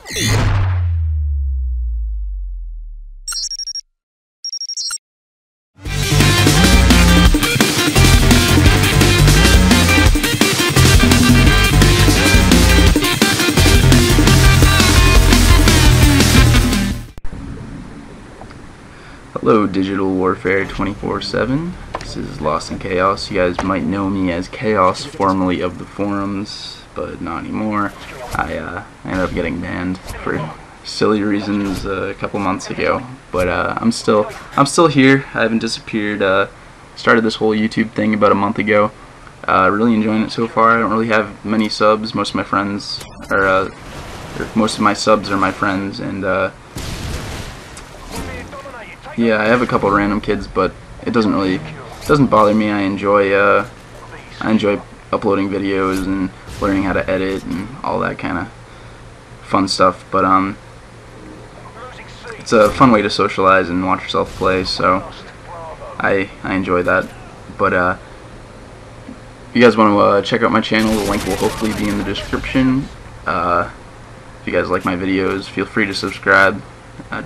Hello, Digital Warfare 24/7. This is xLostxInxChaosx. You guys might know me as Chaos, formerly of the forums, but not anymore. I ended up getting banned for silly reasons a couple months ago, but I'm still here. I haven't disappeared. Started this whole YouTube thing about a month ago. Really enjoying it so far. I don't really have many subs. Most of my friends are, most of my subs are my friends, and yeah, I have a couple random kids, but it doesn't bother me. I enjoy uploading videos and learning how to edit and all that kind of fun stuff. But it's a fun way to socialize and watch yourself play, so I enjoy that. But if you guys want to check out my channel, the link will hopefully be in the description. If you guys like my videos, feel free to subscribe.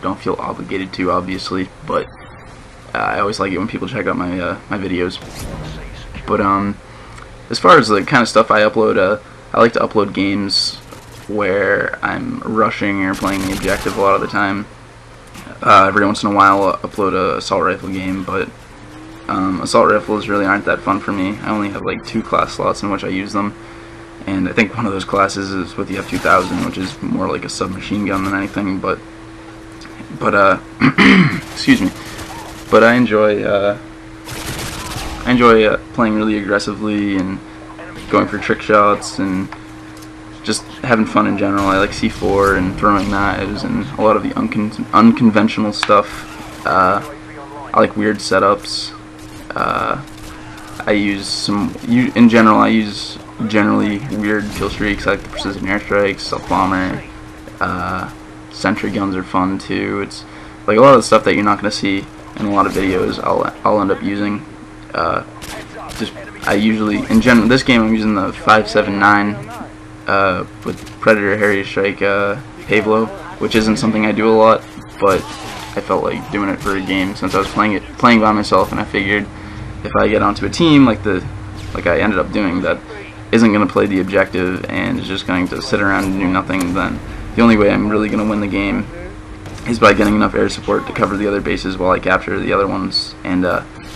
Don't feel obligated to, obviously, but I always like it when people check out my my videos. But as far as the kind of stuff I upload, I like to upload games where I'm rushing or playing the objective a lot of the time. Every once in a while I'll upload a assault rifle game, but assault rifles really aren't that fun for me. I only have like 2 class slots in which I use them, and I think one of those classes is with the F2000, which is more like a submachine gun than anything. But excuse me. But I enjoy playing really aggressively and going for trick shots and just having fun in general. I like C4 and throwing knives and a lot of the unconventional stuff. I like weird setups. I use generally weird kill streaks. I like the precision airstrikes, stealth bomber. Sentry guns are fun too. It's like a lot of the stuff that you're not going to see in a lot of videos. I'll end up using. In general, this game I'm using the 5.79 with Predator Harrier Strike Pavlo, which isn't something I do a lot, but I felt like doing it for a game since I was playing by myself, and I figured if I get onto a team like I ended up doing that isn't going to play the objective and is just going to sit around and do nothing, then the only way I'm really going to win the game is by getting enough air support to cover the other bases while I capture the other ones. And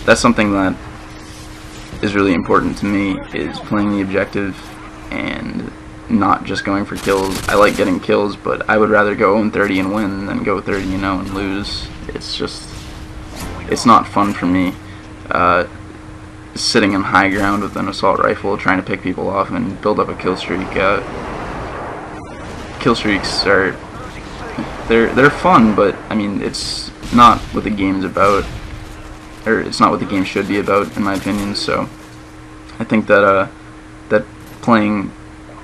that's something that is really important to me, is playing the objective and not just going for kills. I like getting kills, but I would rather go 0-30 and win than go 30-0 and lose. It's not fun for me sitting on high ground with an assault rifle trying to pick people off and build up a kill streak. Kill streaks are they're fun, but I mean it's not what the game's about, or it's not what the game should be about, in my opinion. So I think that that playing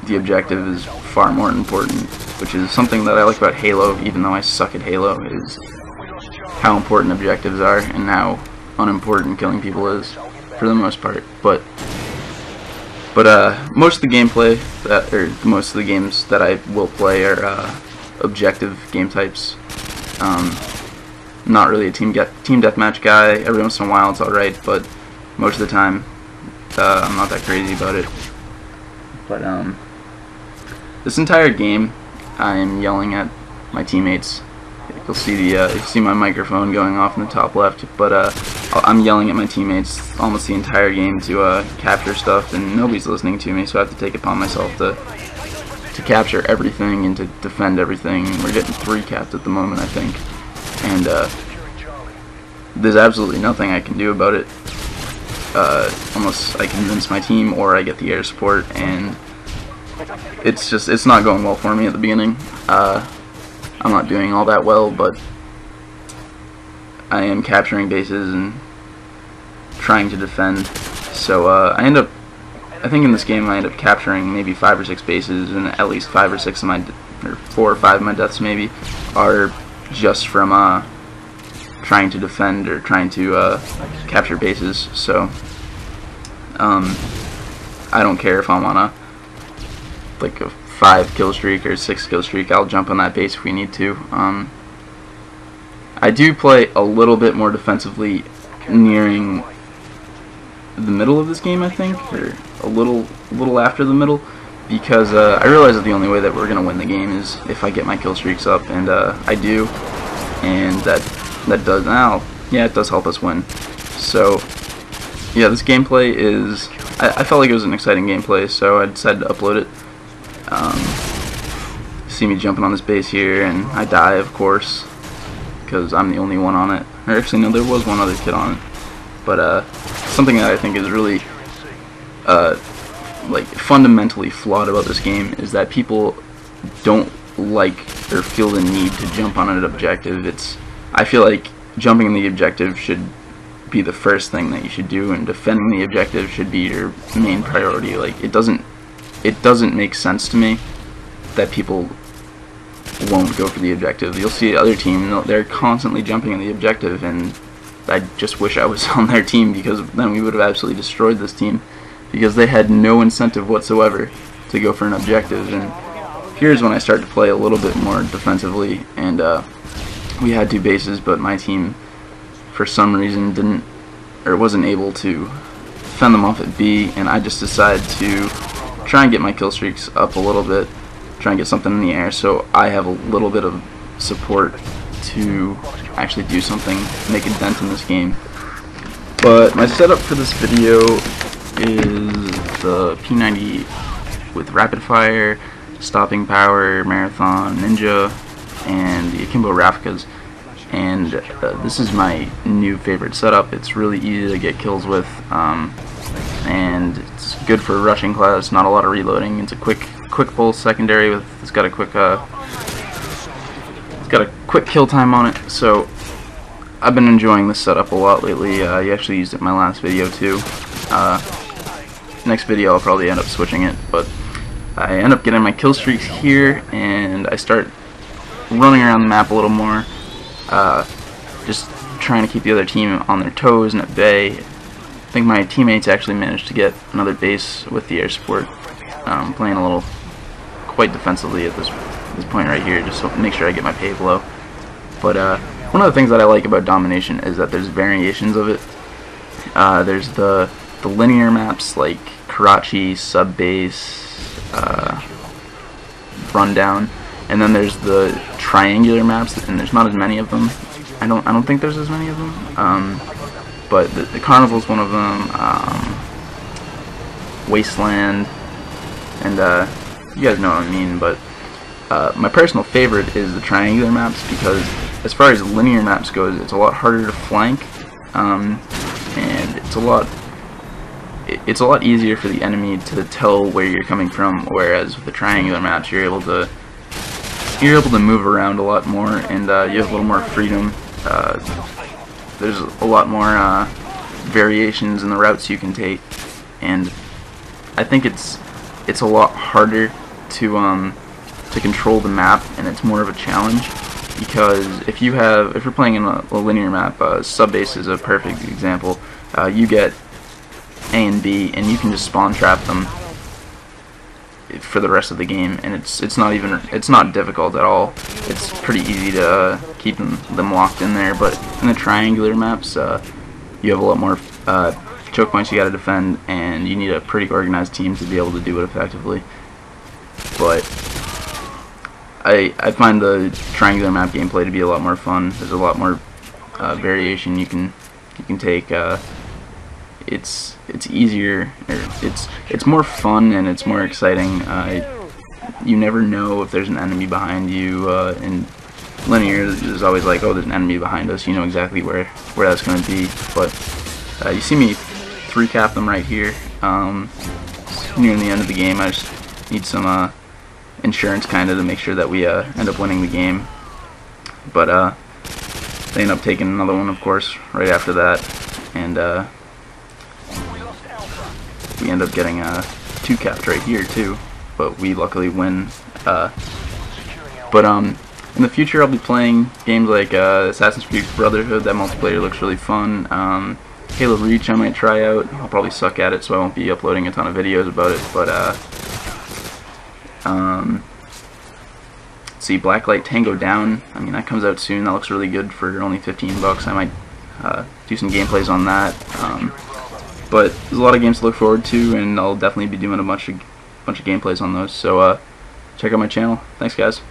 the objective is far more important, which is something that I like about Halo, even though I suck at Halo, is how important objectives are and how unimportant killing people is for the most part. But most of the gameplay most of the games that I will play are objective game types. Not really a team deathmatch guy. Every once in a while it's alright, but most of the time I'm not that crazy about it. But this entire game I'm yelling at my teammates. You'll see my microphone going off in the top left, but I'm yelling at my teammates almost the entire game to capture stuff, and nobody's listening to me, so I have to take it upon myself to capture everything and to defend everything. We're getting 3 capped at the moment, I think, and there's absolutely nothing I can do about it unless I convince my team or I get the air support, and it's not going well for me at the beginning. I'm not doing all that well, but I am capturing bases and trying to defend. So I think in this game I end up capturing maybe 5 or 6 bases, and at least 5 or 6 of my, or 4 or 5 of my deaths maybe, are just from trying to defend or trying to capture bases. So I don't care if I'm on a 5 kill streak or 6 kill streak, I'll jump on that base if we need to. I do play a little bit more defensively nearing the middle of this game, I think, or a little after the middle, because I realize that the only way that we're gonna win the game is if I get my kill streaks up, and I do, and that does it does help us win. So yeah, this gameplay is I felt like it was an exciting gameplay, so I decided to upload it. See me jumping on this base here, and I die, of course, because I'm the only one on it. Or actually, no, there was one other kid on it. But something that I think is really like fundamentally flawed about this game is that people don't like or feel the need to jump on an objective. I feel like jumping in the objective should be the first thing that you should do, and defending the objective should be your main priority. Like, it doesn't make sense to me that people won't go for the objective. You'll see other team, they're constantly jumping in the objective, and I just wish I was on their team, because then we would have absolutely destroyed this team, because they had no incentive whatsoever to go for an objective. And here's when I start to play a little bit more defensively, and we had 2 bases, but my team for some reason wasn't able to fend them off at B, and I just decided to try and get my kill streaks up a little bit, try and get something in the air so I have a little bit of support to actually do something, make a dent in this game. But my setup for this video is the P90 with rapid fire, stopping power, marathon, ninja, and the Akimbo Rafkas. And this is my new favorite setup. It's really easy to get kills with, and it's good for rushing class. Not a lot of reloading. It's a quick pulse secondary with. It's got a quick kill time on it. So I've been enjoying this setup a lot lately. I actually used it in my last video too. Next video I'll probably end up switching it, but I end up getting my kill streaks here, and I start running around the map a little more. Just trying to keep the other team on their toes and at bay. I think my teammates actually managed to get another base with the air support. Playing a little quite defensively at this point right here, just to make sure I get my pay below. But one of the things that I like about Domination is that there's variations of it. There's the linear maps like Karachi, Sub Base, Rundown. And then there's the triangular maps, and there's not as many of them. I don't think there's as many of them. But the carnival's one of them. Wasteland, and you guys know what I mean. But my personal favorite is the triangular maps, because as far as linear maps goes, it's a lot harder to flank, and it's a lot easier for the enemy to tell where you're coming from. Whereas with the triangular maps, you're able to move around a lot more, and you have a little more freedom. There's a lot more variations in the routes you can take, and I think it's a lot harder to control the map, and it's more of a challenge, because if you're playing in a linear map, Subbase is a perfect example. You get A and B, and you can just spawn trap them for the rest of the game, and it's not difficult at all. It's pretty easy to keep them locked in there. But in the triangular maps, you have a lot more choke points you got to defend, and you need a pretty organized team to be able to do it effectively. But I find the triangular map gameplay to be a lot more fun. There's a lot more variation you can take. It's easier, it's more fun, and it's more exciting. You never know if there's an enemy behind you. In linear, there's always like, oh, there's an enemy behind us. You know exactly where that's going to be. But you see me 3-cap them right here. Near the end of the game, I just need some insurance kind of to make sure that we end up winning the game. But they end up taking another one, of course, right after that, and we end up getting 2-capped right here too, but we luckily win. But in the future, I'll be playing games like Assassin's Creed Brotherhood. That multiplayer looks really fun. Halo Reach I might try out. I'll probably suck at it, so I won't be uploading a ton of videos about it. But Let's see, Blacklight Tango Down. I mean, that comes out soon. That looks really good for only 15 bucks. I might do some gameplays on that. But there's a lot of games to look forward to, and I'll definitely be doing a bunch of gameplays on those. So check out my channel. Thanks, guys.